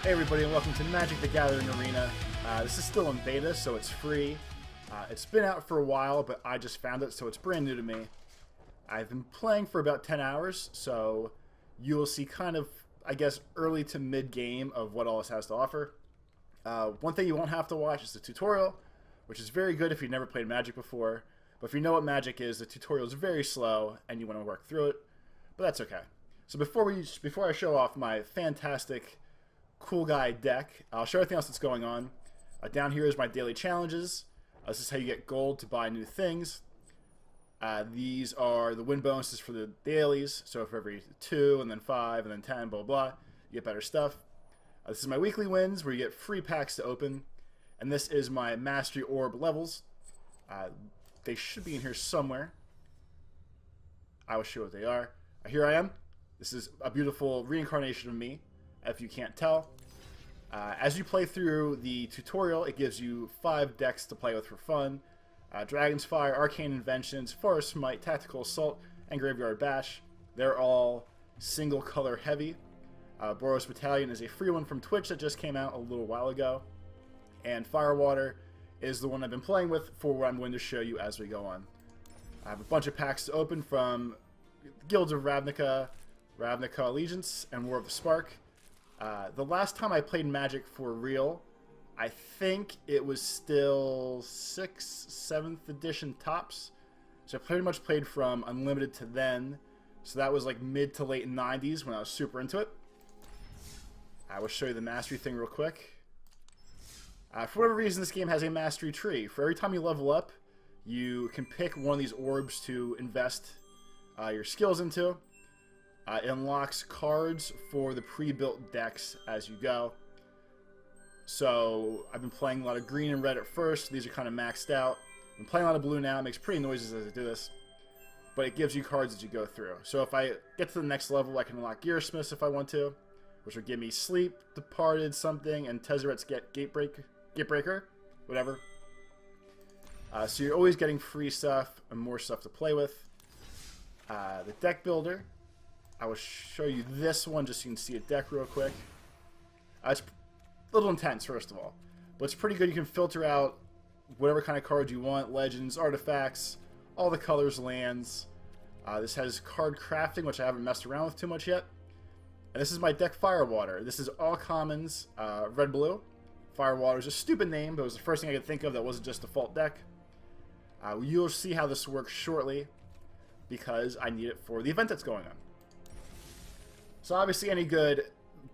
Hey everybody, and welcome to Magic the Gathering Arena. This is still in beta, so it's free. It's been out for a while, but I just found it, so it's brand new to me. I've been playing for about 10 hours, so you'll see kind of, I guess, early to mid-game of what all this has to offer. One thing you won't have to watch is the tutorial, which is very good if you've never played Magic before. But if you know what Magic is, the tutorial is very slow, and you want to work through it. But that's okay. So before I show off my fantastic cool guy deck, I'll show everything else that's going on. Down here is my daily challenges. This is how you get gold to buy new things. These are the win bonuses for the dailies. So for every 2 and then 5 and then 10, blah, blah, you get better stuff. This is my weekly wins where you get free packs to open. And this is my mastery orb levels. They should be in here somewhere. I will show what they are. Here I am. This is a beautiful reincarnation of me, if you can't tell. As you play through the tutorial, it gives you 5 decks to play with for fun. Dragon's Fire, Arcane Inventions, Forest Smite, Tactical Assault, and Graveyard Bash. They're all single color heavy. Boros Battalion is a free one from Twitch that just came out a little while ago. And Firewater is the one I've been playing with for what I'm going to show you as we go on. I have a bunch of packs to open from Guilds of Ravnica, Ravnica Allegiance, and War of the Spark. The last time I played Magic for real, I think it was still 6th, 7th edition tops. So I pretty much played from Unlimited to then. So that was like mid to late 90s when I was super into it. I will show you the mastery thing real quick. For whatever reason, this game has a mastery tree. For every time you level up, you can pick one of these orbs to invest your skills into. It unlocks cards for the pre-built decks as you go. So I've been playing a lot of green and red at first. These are kind of maxed out. I'm playing a lot of blue now. It makes pretty noises as I do this. But it gives you cards as you go through. So if I get to the next level, I can unlock Gearsmiths if I want to, which will give me Sleep, Departed, something, and Tezzeret's Gatebreaker, whatever. So you're always getting free stuff and more stuff to play with. The Deck Builder. I will show you this one just so you can see a deck real quick. It's a little intense, first of all. But it's pretty good. You can filter out whatever kind of cards you want. Legends, artifacts, all the colors, lands. This has card crafting, which I haven't messed around with too much yet. And this is my deck Firewater. This is all commons, red-blue. Firewater is a stupid name, but it was the first thing I could think of that wasn't just default deck. You'll see how this works shortly because I need it for the event that's going on. So obviously any good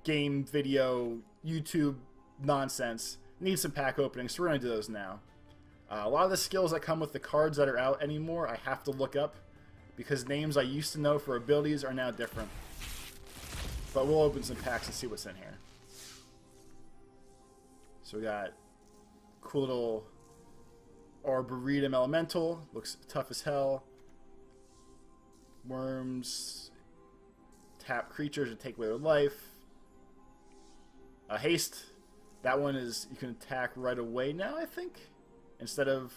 game, video, YouTube nonsense needs some pack openings, so we're going to do those now. A lot of the skills that come with the cards that are out anymore I have to look up because names I used to know for abilities are now different. But we'll open some packs and see what's in here. So we got cool little Arboretum Elemental, looks tough as hell. Worms. Tap creatures to take away their life. Haste. That one is you can attack right away now, I think. Instead of...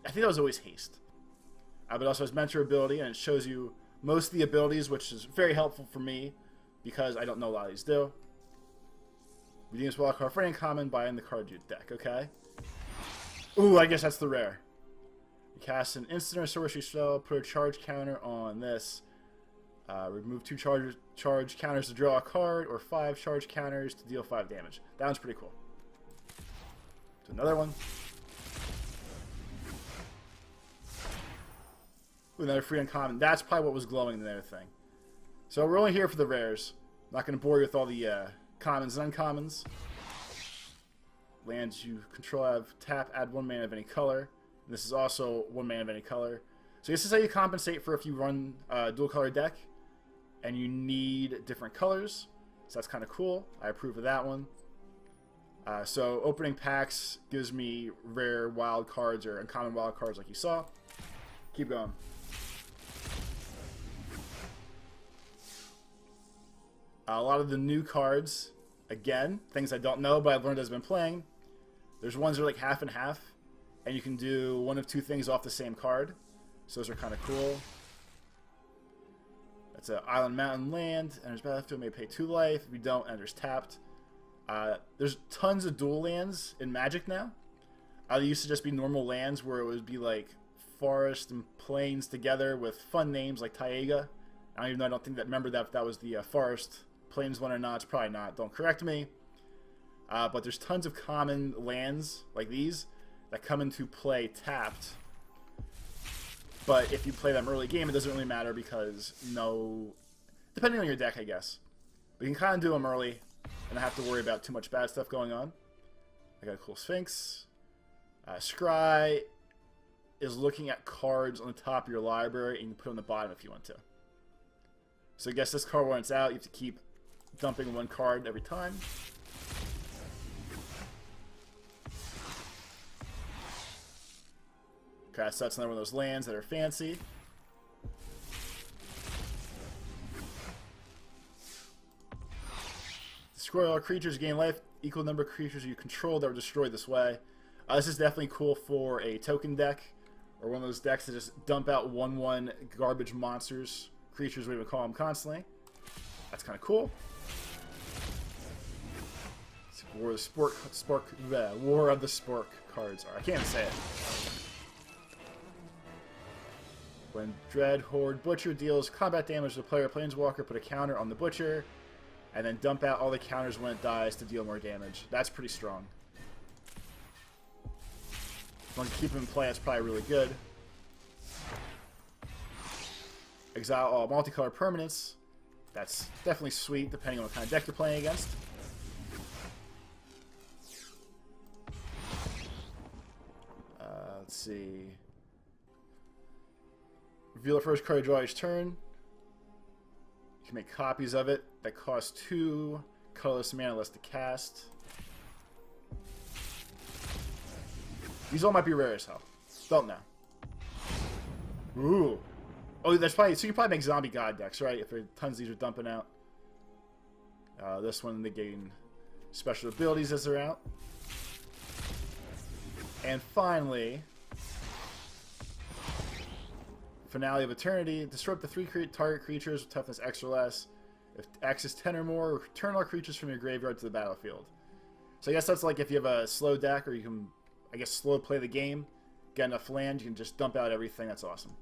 I think that was always haste. But it also has mentor ability, and it shows you most of the abilities, which is very helpful for me because I don't know a lot of these do. Redeem a spell card for any common by in the card you deck, okay? Ooh, I guess that's the rare. You cast an instant or sorcery spell, put a charge counter on this. Remove 2 charge counters to draw a card, or 5 charge counters to deal 5 damage. That one's pretty cool. So another one. Ooh, another free uncommon. That's probably what was glowing in the other thing. So we're only here for the rares. I'm not going to bore you with all the commons and uncommons. Lands you control have tap, add 1 mana of any color. And this is also 1 mana of any color. So this is how you compensate for if you run a dual color deck and you need different colors. So that's kind of cool. I approve of that one. So opening packs gives me rare wild cards or uncommon wild cards like you saw. Keep going. A lot of the new cards, again, things I don't know but I've learned as I've been playing. There's ones that are like half and half, and you can do one of 2 things off the same card. So those are kind of cool. That's an island, mountain, land. Enters battlefield, may pay 2 life. If you don't, enters tapped. There's tons of dual lands in Magic now. They used to just be normal lands where it would be like forest and plains together with fun names like Taiga. I don't think that, remember that if that was the forest plains one or not. It's probably not. Don't correct me. But there's tons of common lands like these that come into play tapped. But if you play them early game, it doesn't really matter because depending on your deck, I guess. But you can kind of do them early and not have to worry about too much bad stuff going on. I got a cool Sphinx. Scry is looking at cards on the top of your library, and you can put it on the bottom if you want to. So I guess this card, when it's out, you have to keep dumping one card every time. Okay, so that's another one of those lands that are fancy. Destroy all creatures, gain life, equal number of creatures you control that are destroyed this way. This is definitely cool for a token deck, or one of those decks that just dump out 1/1 garbage monsters, creatures, we would call them constantly. That's kind of cool. War of the Spork cards are. I can't even say it. When Dread Horde Butcher deals combat damage to the player Planeswalker, put a counter on the Butcher, and then dump out all the counters when it dies to deal more damage. That's pretty strong. If you want to keep him in play, that's probably really good. Exile all multicolored permanents. That's definitely sweet, depending on what kind of deck you're playing against. Let's see. Reveal the first card you draw each turn. You can make copies of it that cost 2 colorless mana less to cast. These all might be rare as hell. Don't know. Ooh. Oh, there's probably, so you can probably make zombie god decks, right? If there are tons of these are dumping out. This one, they gain special abilities as they're out. And finally, Finale of Eternity. Disrupt the 3 target creatures with toughness X or less. If X is 10 or more, return all creatures from your graveyard to the battlefield. So I guess that's like if you have a slow deck, or you can, I guess, slow play the game, get enough land, you can just dump out everything. That's awesome.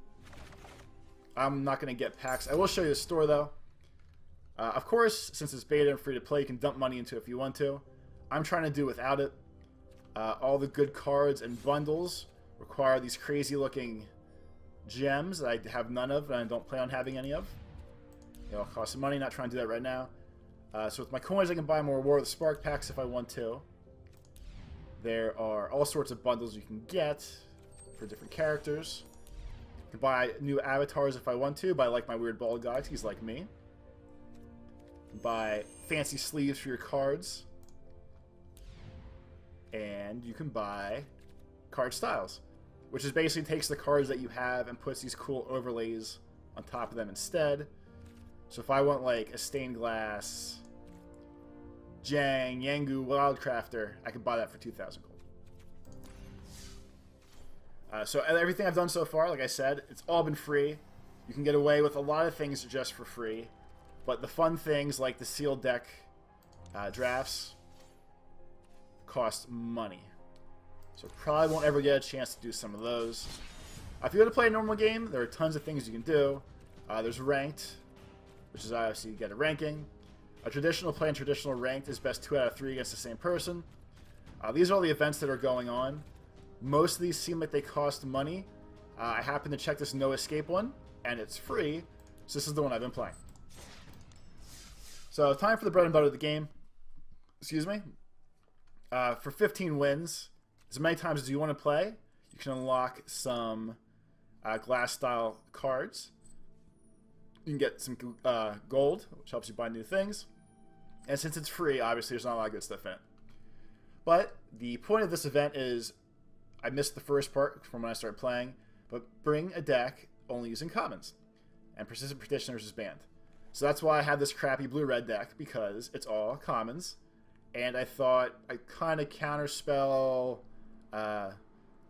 I'm not going to get packs. I will show you the store, though. Of course, since it's beta and free to play, you can dump money into it if you want to. I'm trying to do without it. All the good cards and bundles require these crazy-looking gems that I have none of, and I don't plan on having any of. It'll cost some money. Not trying to do that right now. So with my coins, I can buy more War of the Spark packs if I want to. There are all sorts of bundles you can get for different characters. I can buy new avatars if I want to, but I like my weird bald guy. He's like me. Buy fancy sleeves for your cards. And you can buy card styles, which is basically takes the cards that you have and puts these cool overlays on top of them instead. So if I want like a stained glass Jang Yangu Wildcrafter, I can buy that for 2,000 gold. So everything I've done so far, like I said, it's all been free. You can get away with a lot of things just for free. But the fun things like the sealed deck drafts cost money. So probably won't ever get a chance to do some of those. If you want to play a normal game, there are tons of things you can do. There's ranked, which is obviously you get a ranking. A traditional play and traditional ranked is best 2 out of 3 against the same person. These are all the events that are going on. Most of these seem like they cost money. I happen to check this No Escape one, and it's free, so this is the one I've been playing. So time for the bread and butter of the game. Excuse me. For 15 wins, as many times as you want to play, you can unlock some glass-style cards. You can get some gold, which helps you buy new things. And since it's free, obviously there's not a lot of good stuff in it. But the point of this event is, I missed the first part from when I started playing, but bring a deck only using commons. And Persistent Petitioners is banned. So that's why I have this crappy blue-red deck, because it's all commons. And I thought I'd kind of counterspell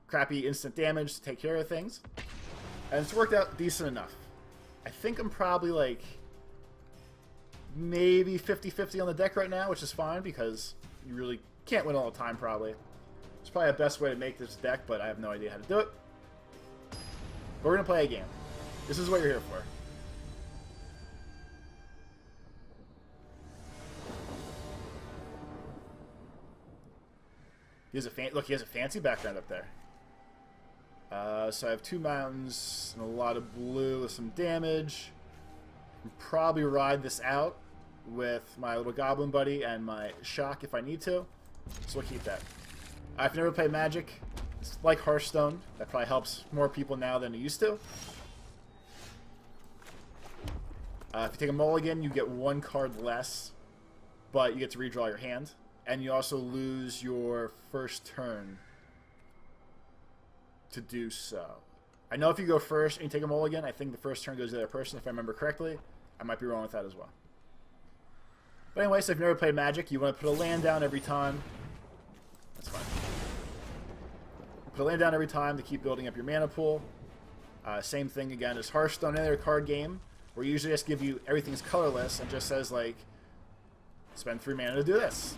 crappy instant damage to take care of things. And it's worked out decent enough. I think I'm probably like maybe 50-50 on the deck right now, which is fine because You really can't win all the time, probably. It's probably the best way to make this deck, but I have no idea how to do it. But we're going to play a game. This is what you're here for. Look, he has a fancy background up there. So I have 2 mountains and a lot of blue with some damage. I'll probably ride this out with my little goblin buddy and my shock if I need to. So we'll keep that. I've never played Magic. It's like Hearthstone. That probably helps more people now than it used to. If you take a mulligan, you get 1 card less, but you get to redraw your hand. And you also lose your first turn to do so. I know if you go first and you take a mulligan, I think the first turn goes to the other person, if I remember correctly. I might be wrong with that as well. But anyway, so if you've never played Magic, you want to put a land down every time. That's fine. Put a land down every time to keep building up your mana pool. Same thing again as Hearthstone, another card game, where you usually just give you everything's colorless and just says, like, spend 3 mana to do this.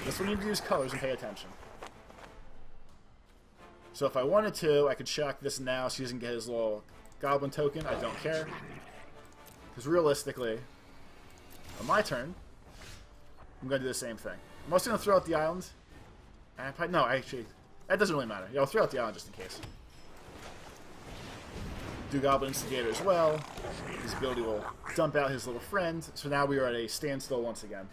This one you need to use colors and pay attention. So if I wanted to, I could shock this now so he doesn't get his little goblin token. I don't care. Because realistically, on my turn, I'm going to do the same thing. I'm also going to throw out the island. No, actually, that doesn't really matter. Yeah, I'll throw out the island just in case. Do Goblin Instigator as well. His ability will dump out his little friend. So now we are at a standstill once again.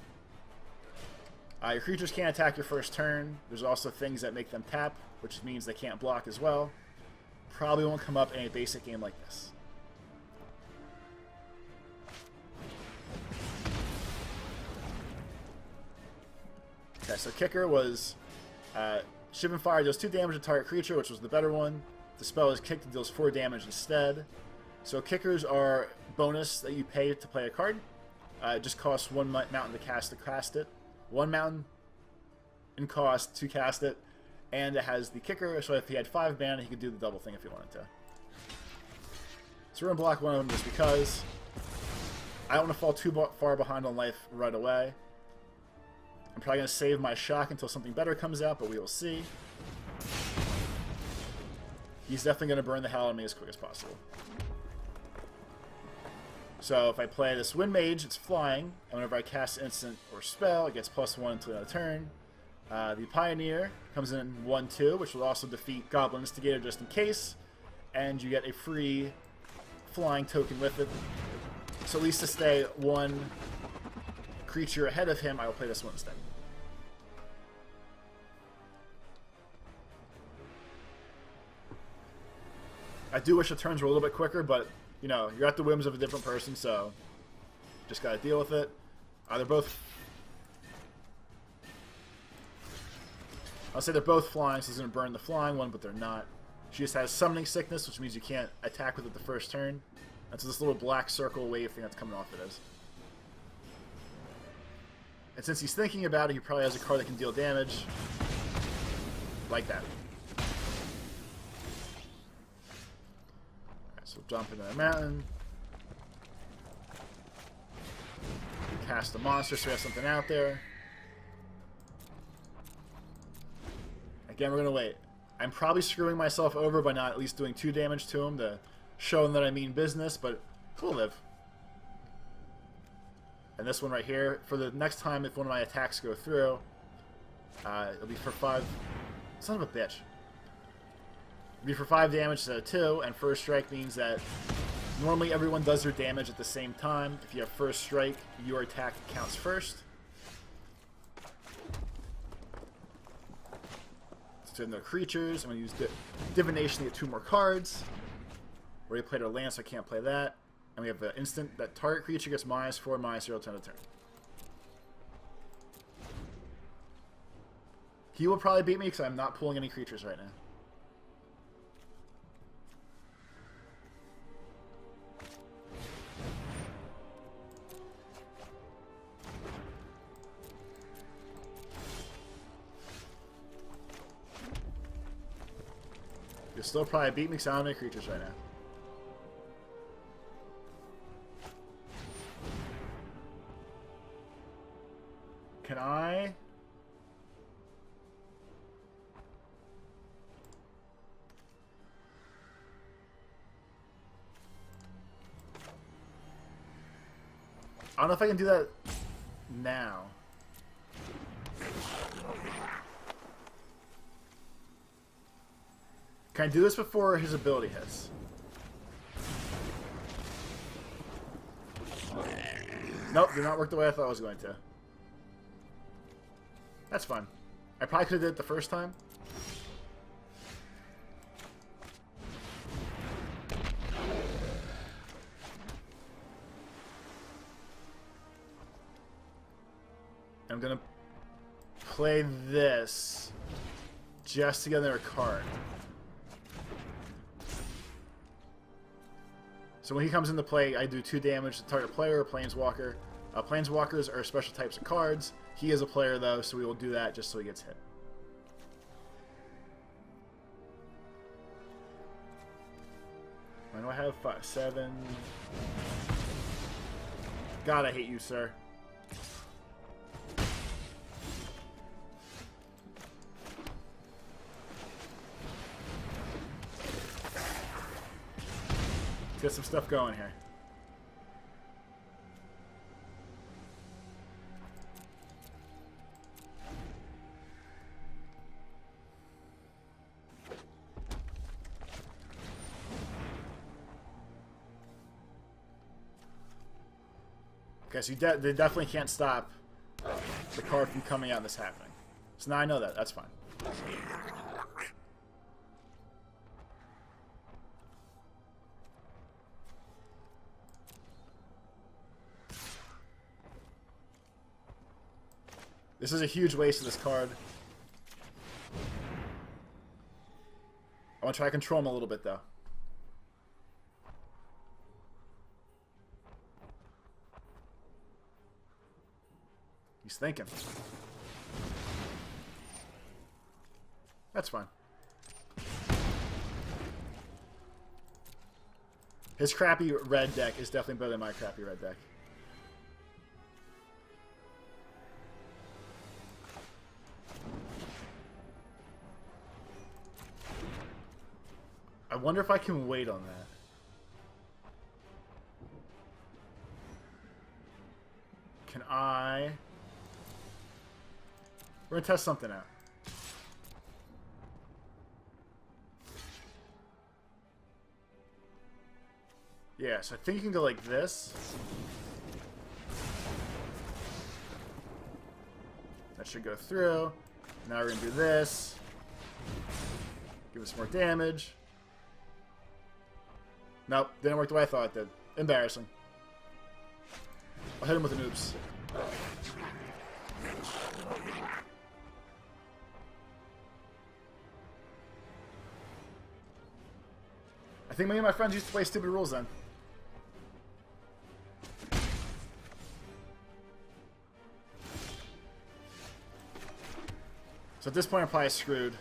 Your creatures can't attack your first turn. There's also things that make them tap, which means they can't block as well. Probably won't come up in a basic game like this. Okay, so Kicker was Shivan Fire deals 2 damage to target creature, which was the better one. The spell is kicked and deals 4 damage instead. So Kickers are bonus that you pay to play a card. It just costs 1 mountain to cast it. 1 mountain in cost to cast it. And it has the Kicker, so if he had 5 mana, he could do the double thing if he wanted to. So we're going to block one of them just because. I don't want to fall too far behind on life right away. I'm probably going to save my shock until something better comes out, but we will see. He's definitely going to burn the hell out of me as quick as possible. So if I play this Wind Mage, it's flying, and whenever I cast an instant or spell, it gets +1 until another turn. The Pioneer comes in 1/2, which will also defeat Goblin Instigator just in case, and you get a free flying token with it. So at least to stay 1 creature ahead of him, I will play this one instead. I do wish the turns were a little bit quicker, but, you know, you're at the whims of a different person, so just gotta deal with it. They're both... I'll say they're both flying, so it's gonna burn the flying one, but they're not. She just has Summoning Sickness, which means you can't attack with it the first turn. That's what this little black circle wave thing that's coming off it is. And since he's thinking about it, he probably has a card that can deal damage. Like that. Alright, so jump into the mountain. Cast a monster so we have something out there. Again, we're going to wait. I'm probably screwing myself over by not at least doing 2 damage to him to show him that I mean business, but we'll live. And this one right here, for the next time if one of my attacks go through, it'll be for 5... Son of a bitch. It'll be for 5 damage instead of 2, and first strike means that normally everyone does their damage at the same time. If you have first strike, your attack counts first. So no creatures. I'm going to use Divination to get 2 more cards. We already played our land, so I can't play that. And we have the instant that target creature gets -4, -0 to end of turn. He will probably beat me because I'm not pulling any creatures right now. You'll still probably beat me because I don't have any creatures right now. Can I don't know if I can do that now. Can I do this before his ability hits? Nope, did not work the way I thought it was going to. That's fine. I probably could have did it the first time. I'm gonna play this just to get another card. So when he comes into play, I do 2 damage to target player or planeswalker. Planeswalkers are special types of cards. He is a player though, so we will do that just so he gets hit. When do I have 5, 7? God, I hate you, sir. Get some stuff going here. Okay, so they definitely can't stop the card from coming out and this happening. So now I know that. That's fine. This is a huge waste of this card. I want to try to control him a little bit, though. He's thinking. That's fine. His crappy red deck is definitely better than my crappy red deck. I wonder if I can wait on that. Can I... We're gonna test something out. Yeah, so I think you can go like this. That should go through. Now we're gonna do this. Give us more damage. Nope, didn't work the way I thought it did. Embarrassing. I'll hit him with an oops. I think many of my friends used to play stupid rules then. So at this point I'm probably screwed.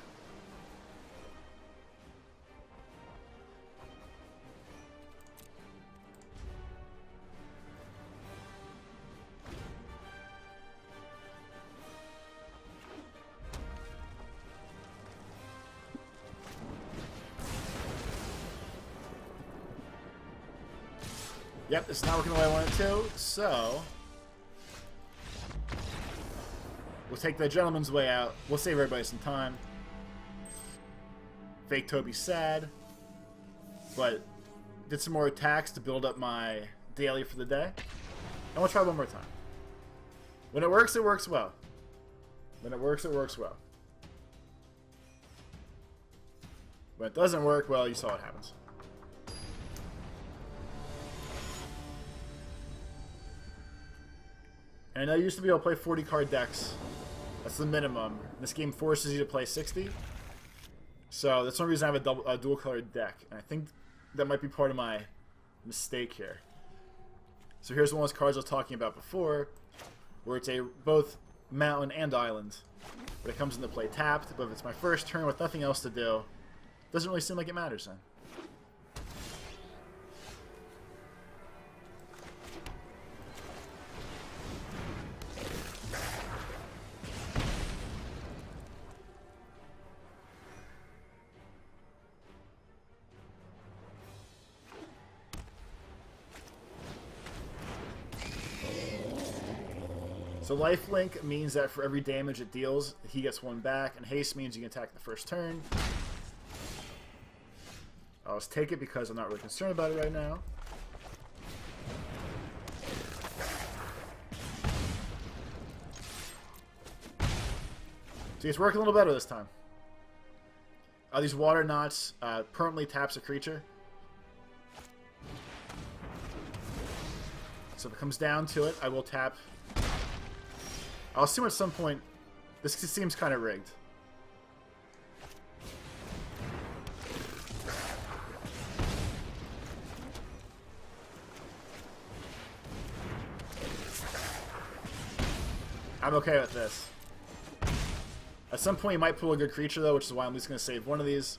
Yep, it's not working the way I want it to, so we'll take the gentleman's way out. We'll save everybody some time. Fake Toby's sad, but did some more attacks to build up my daily for the day. And we'll try one more time. When it works well. When it works well. When it doesn't work, well, you saw what happens. And I used to be able to play 40 card decks. That's the minimum. This game forces you to play 60. So that's one reason I have a dual colored deck. And I think that might be part of my mistake here. So here's one of those cards I was talking about before, where it's both mountain and island. But it comes into play tapped, but if it's my first turn with nothing else to do, doesn't really seem like it matters then. So lifelink means that for every damage it deals, he gets one back, and haste means you can attack the first turn. I'll just take it because I'm not really concerned about it right now. See, it's working a little better this time. These water knots permanently taps a creature. So if it comes down to it, I will tap. I'll assume at some point. This seems kind of rigged. I'm okay with this. At some point, you might pull a good creature, though, which is why I'm just going to save one of these.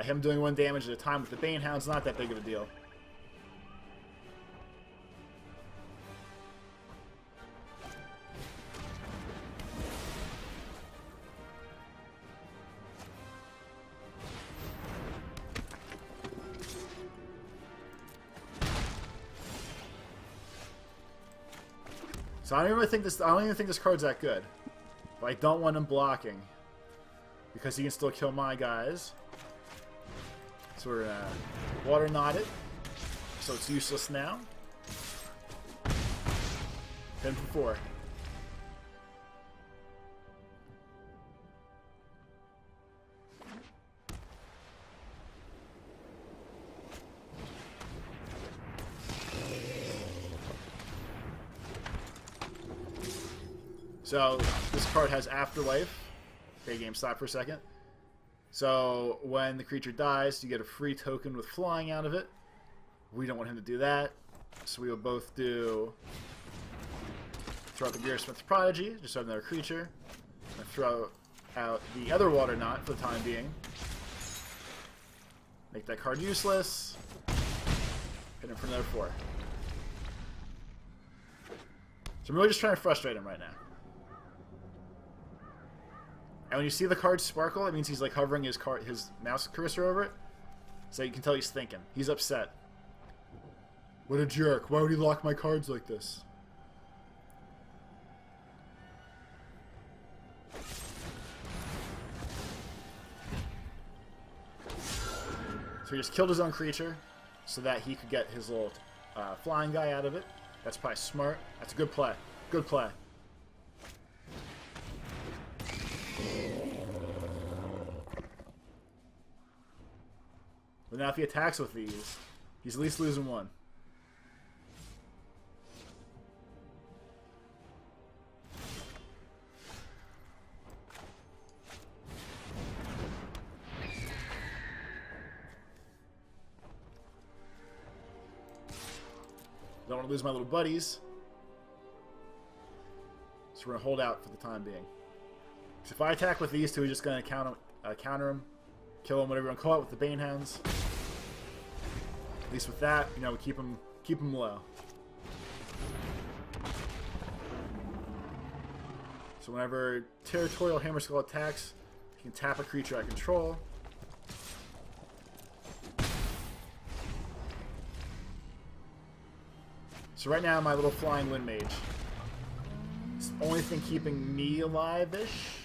Him doing 1 damage at a time with the Banehound's not that big of a deal. So I don't even think this card's that good. But I don't want him blocking because he can still kill my guys. So we're gonna water knot it. So it's useless now. 10 for 4. So this card has Afterlife. Okay, game stop for a second. So when the creature dies, you get a free token with flying out of it. We don't want him to do that. So we will both do throw out the Gearsmith's Prodigy, just have another creature. And throw out the other water knot for the time being. Make that card useless. Hit him for another 4. So I'm really just trying to frustrate him right now. And when you see the card sparkle, it means he's like hovering his mouse cursor over it. So you can tell he's thinking. He's upset. What a jerk. Why would he lock my cards like this? So he just killed his own creature so that he could get his little flying guy out of it. That's probably smart. That's a good play. Good play. But now if he attacks with these, he's at least losing 1. Don't want to lose my little buddies. So we're going to hold out for the time being. So if I attack with these two, we're just going to counter him. Kill him, whatever you want to call it, with the Banehounds. At least with that, you know, we keep him low. So whenever Territorial Hammerskull attacks, you can tap a creature I control. So right now, my little Flying Wind Mage. It's the only thing keeping me alive-ish.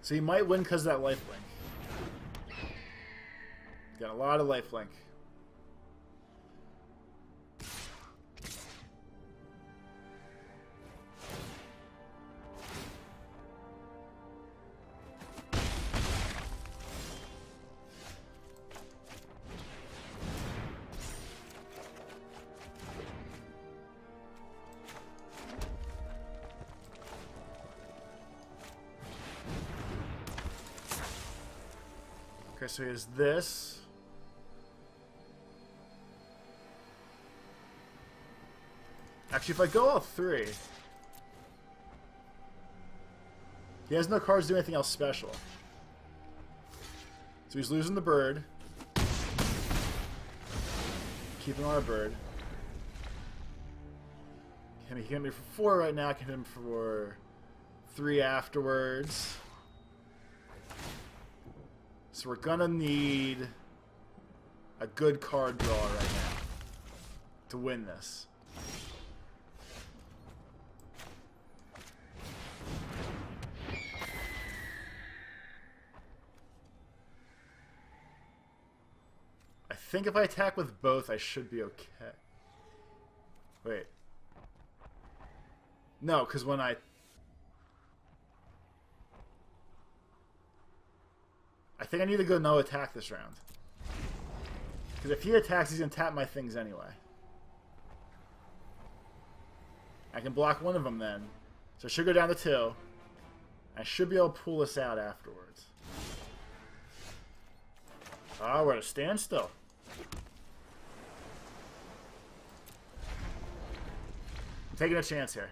So you might win because of that lifelink. Got a lot of lifelink. Okay, so here's this. Actually, if I go all 3, He has no cards to do anything else special. So he's losing the bird. Keeping our bird. He can hit me for 4 right now. I can hit him for 3 afterwards. So we're gonna need a good card draw right now to win this. I think if I attack with both, I should be okay. Wait. No, because when I think I need to go no attack this round. Because if he attacks, he's going to tap my things anyway. I can block one of them then. So I should go down to 2. I should be able to pull this out afterwards. Oh, we're at a standstill. I'm taking a chance here.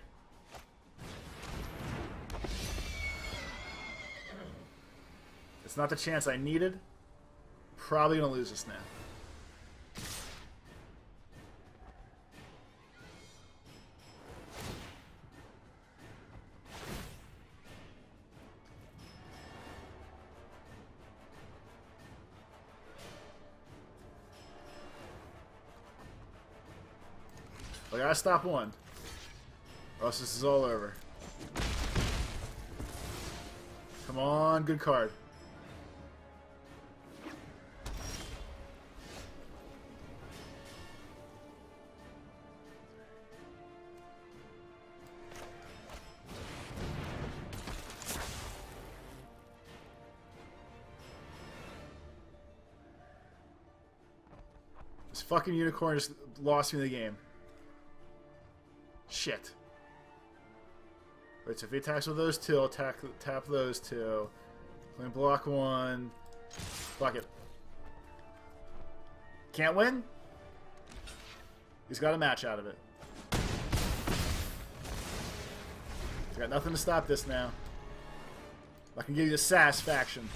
It's not the chance I needed. Probably going to lose this now. I gotta stop one, or else this is all over. Come on, good card. This fucking unicorn just lost me the game. Shit. Wait, so if he attacks with those 2, I'll tap those 2. Let me block 1. Fuck it. Can't win? He's got a match out of it. He's got nothing to stop this now. I can give you the satisfaction.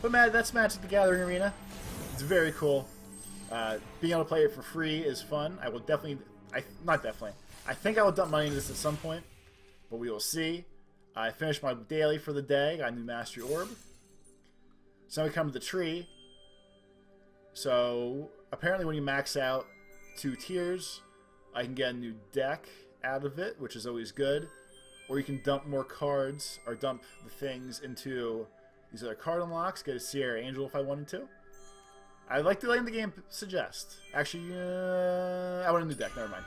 But man, that's Magic the Gathering Arena. It's very cool. Being able to play it for free is fun. I will definitely... not definitely. I think I will dump money into this at some point. But we will see. I finished my daily for the day. Got a new Mastery Orb. So now we come to the tree. So apparently when you max out 2 tiers, I can get a new deck out of it, which is always good. Or you can dump more cards, or dump the things into these other card unlocks. Get a Sierra Angel if I wanted to. I like the lane the game suggest. Actually, I want a new deck. Never mind.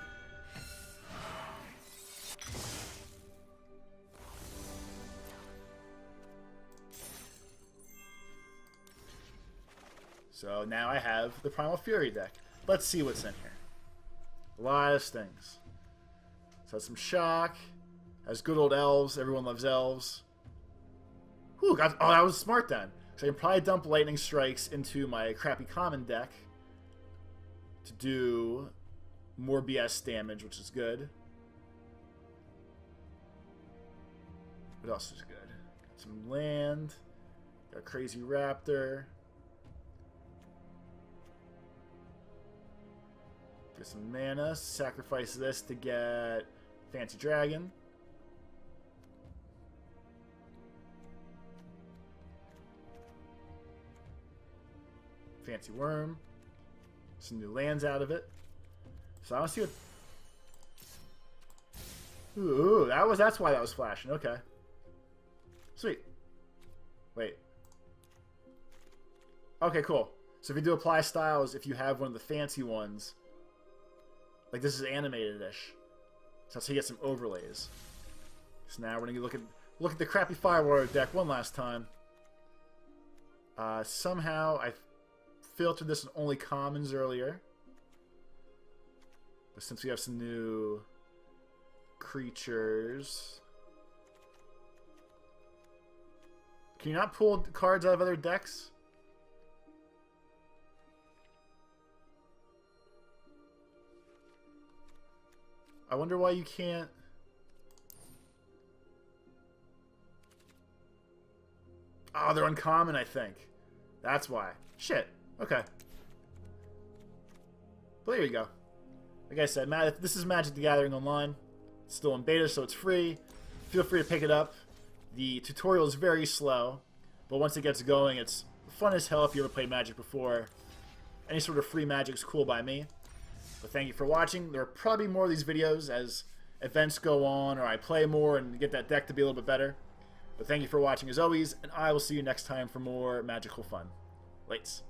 So now I have the Primal Fury deck. Let's see what's in here. A lot of stings. So some shock. Has good old elves. Everyone loves elves. Whew, oh, that was smart then. So I can probably dump lightning strikes into my crappy common deck to do more BS damage, which is good. What else is good? Got some land. Got a crazy raptor. Get some mana. Sacrifice this to get Fancy Dragon. Fancy Worm. Some new lands out of it. So I want to see what... Ooh, that's why that was flashing. Okay. Sweet. Wait. Okay, cool. So if you do apply styles, if you have one of the fancy ones, like this is animated-ish. So that's how you get some overlays. So now we're gonna look at the crappy Firewater deck one last time. Somehow I filtered this in only commons earlier. But since we have some new creatures... Can you not pull cards out of other decks? I wonder why you can't... Oh, they're uncommon, I think. That's why. Shit. Okay. But there you go. Like I said, this is Magic the Gathering Online. It's still in beta, so it's free. Feel free to pick it up. The tutorial is very slow, but once it gets going, it's fun as hell if you ever played Magic before. Any sort of free Magic's cool by me. But thank you for watching. There will probably be more of these videos as events go on, or I play more and get that deck to be a little bit better. But thank you for watching as always, and I will see you next time for more magical fun. Lates.